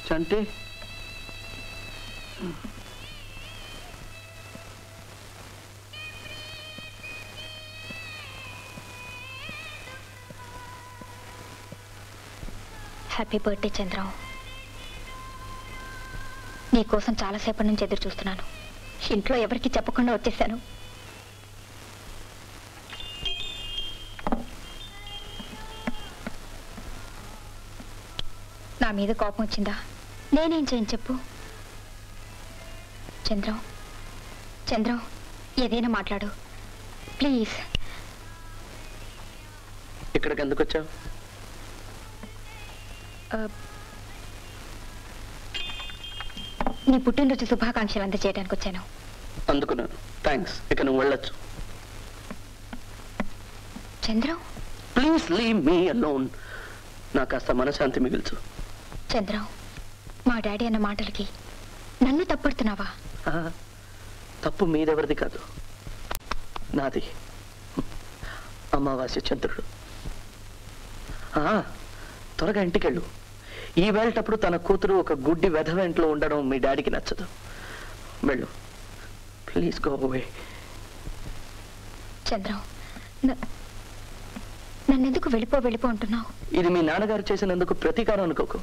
చంటి happy birthday Chandram. నీకోసం చాలాసేపటి నుంచి ఎదురు చూస్తున్నాను. ఇంట్లో ఎవరికి చెప్పకుండా వచ్చేసాను. నా మీద కోపం వచ్చిందా? నేనేం చేయను చెప్పు. చంద్రం చంద్రం ఏదైనా మాట్లాడు ప్లీజ్. ఇక్కడికి ఎందుకు వచ్చావు? నీ పుట్టినరోజు శుభాకాంక్షలు అందజేయడానికి వచ్చాను. అందుకున్నాను, థ్యాంక్స్. ఇక నువ్వు వెళ్ళొచ్చు. Chandram please leave me alone. నాకు కాస్త మనశాంతి మిగిల్చు. చంద్రం, మా డాడీ అన్న మాటలకి నన్ను తప్పడుతున్నావా? తప్పు మీదెవరిది కాదు, నాది. అమావాస్య చంద్రుడు. త్వరగా ఇంటికెళ్ళు. ఈ వేళటప్పుడు తన కూతురు ఒక గుడ్డి వెధవెంట్లో ఉండడం మీ డాడీకి నచ్చదు. వెళ్ళు, ప్లీజ్ గో అవే. చంద్రం, నన్నెందుకు వెళ్ళిపో అంటున్నావు? ఇది మీ నాన్నగారు చేసినందుకు ప్రతీకారం అనుకోకు.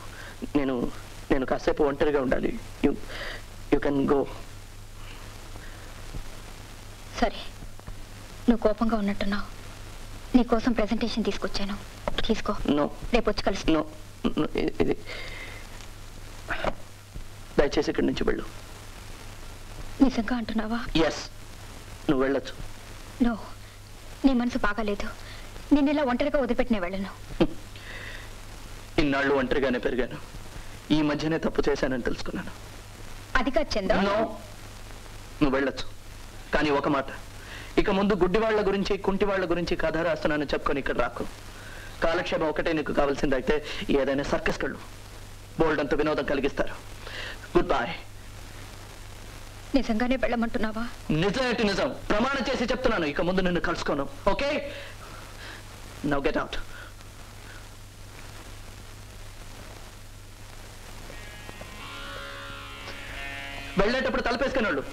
నేను కాసేపు ఒంటరిగా ఉండాలి. You can go. సరే, నువ్వు కోపంగా ఉన్నట్టున్నావు. నీకోసం ప్రెజెంటేషన్ తీసుకొచ్చాను, తీసుకో. నో, రేపు వచ్చి కలుసు. నో, ఇది దయచేసి ఇక్కడి నుంచి వెళ్ళు. నిజంగా అంటున్నావా? ఎస్, నువ్వు వెళ్ళొచ్చు. నో, నీ మనసు బాగాలేదు. నేను ఇలా ఒంటరిగా వదిలిపెట్టిన వెళ్ళను. ఇన్నాళ్ళు ఒంటరిగానే పెరిగాను. ఈ మధ్యనే తప్పు చేశానని తెలుసుకున్నాను. అది కాదు చంద్ర. నో, నువ్వు వెళ్ళొచ్చు. కానీ ఒక మాట, ఇక ముందు గుడ్డి వాళ్ళ గురించి కుంటి వాళ్ళ గురించి కథ రాస్తున్నాను చెప్పుకొని ఇక్కడ రాకు. కాలక్షేపం ఒకటే నీకు కావాల్సిందైతే ఏదైనా సర్కస్ కళ్ళు బోల్డంత వినోదం కలిగిస్తారు. Good bye. నిజంగానే వెళ్ళమంటున్నావా? నిజమేంటి నిజం, ప్రమాణం చేసి చెప్తున్నాను. ఇక ముందు నిన్ను కలుసుకోను. Okay, now get out. వెళ్ళేటప్పుడు తలపేసుకుని వాళ్ళు.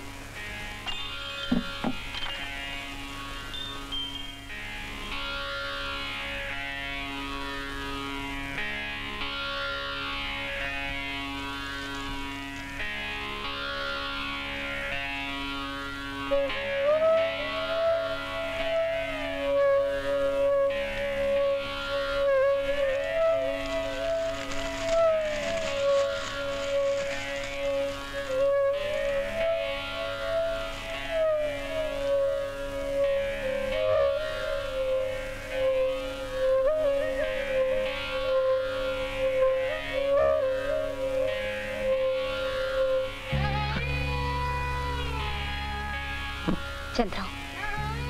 చంద్రం,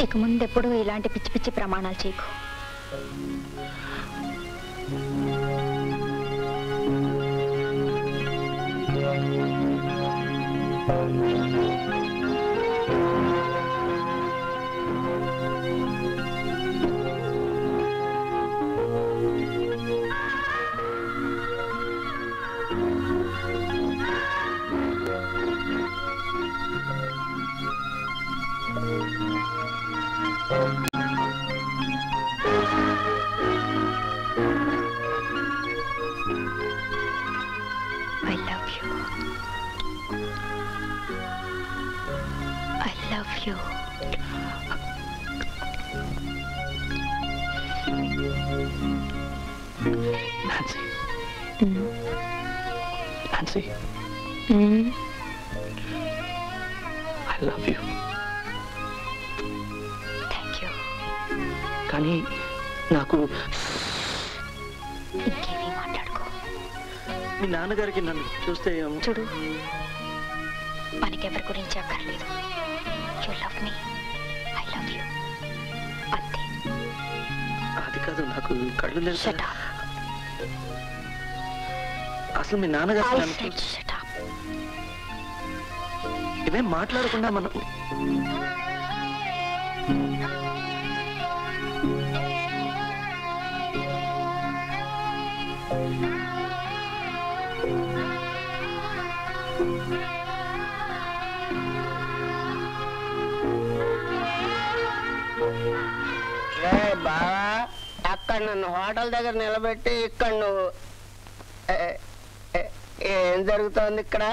ఇక ముందెప్పుడు ఇలాంటి పిచ్చి పిచ్చి ప్రమాణాలు చేయకు. Nancy. Nancy. I love you. Thank you. కానీ నాకు ఇంకేమీ మాట్లాడుకో. మీ నాన్నగారికి నన్ను చూస్తే చూడు, మనకెవరి గురించి అక్కర్లేదు. You love me. I love you. అంతే. అది కాదు, నాకు కళ్ళు లేదు. Shut up. అసలు మీ నాన్నగారు I said shut up. ఇవేం మాట్లాడకుండా మనం బావా అక్కడ నన్ను హోటల్ దగ్గర నిలబెట్టి ఇక్కడ నువ్వు ఏం జరుగుతోంది ఇక్కడ